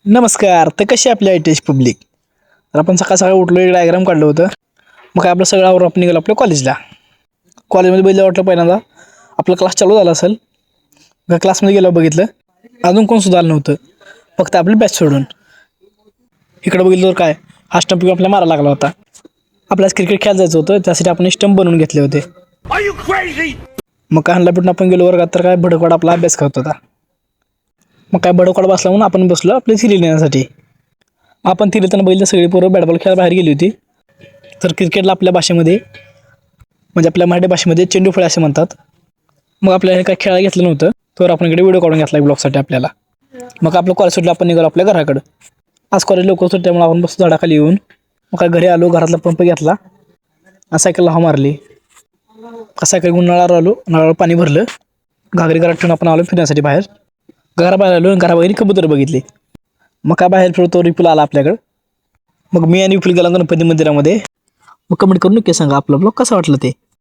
नमस्कार. तर कशी आपली आय टी एच पब्लिक. तर आपण सकाळ सकाळी उठलो, एक डायग्राम काढलं होतं. मग काय आपलं सगळं आवरून आपण निघालो आपल्या कॉलेजला. कॉलेजमध्ये बघितलं, वाटलं पहिल्यांदा आपला क्लास चालू झाला असेल. मग क्लासमध्ये गेलो, बघितलं अजून कोण सुद्धा आलं नव्हतं, फक्त आपली बॅच सोडून. इकडं बघितलं तर काय, हा स्टंप आपल्याला मारा लागला होता. आपल्याला क्रिकेट खेळायला जायचं होतं, त्यासाठी आपण स्टंप बनवून घेतले होते. मग काय हल्ला पिटून आपण गेलो वर्गात, तर काय भडकवाड आपला अभ्यास करत होता. मग काय भडकवाड बसला म्हणून आपण बसलो आपली थिरी नेण्यासाठी. आपण तिथे बघितलं सगळी पोरं बॅट बॉल खेळायला बाहेर गेली होती. तर क्रिकेटला आपल्या भाषेमध्ये, म्हणजे आपल्या मराठी भाषेमध्ये चेंडू फळे असे म्हणतात. मग आपल्याला काय खेळायला घेतलं नव्हतं, तर आपण इकडे व्हिडिओ काढून घेतला ब्लॉगसाठी आपल्याला. मग आपलं कॉलेज सुटलं, आपण निघालो आपल्या घराकडं. आज कॉलेज लवकर सुटल्यामुळे आपण बसतो झाडाखाली येऊन. मग काय घरी आलो, घरातला पंप घेतला आणि सायकलला हवा मारली. सायकल घेऊन नळावर आलो, नळावर पाणी भरलं, घागरी घरात ठेवून आपण आलो फिरण्यासाठी बाहेर. घराबाहेर आलो आणि घराबाहेर कबूतर बघितले. मग काय बाहेर फिरतो, विपुल आला आपल्याकडं. मग मी आणि विपुल गेला गणपती मंदिरामध्ये. मग कमेंट करून नक्की सांगा आपला ब्लॉग कसा वाटला ते.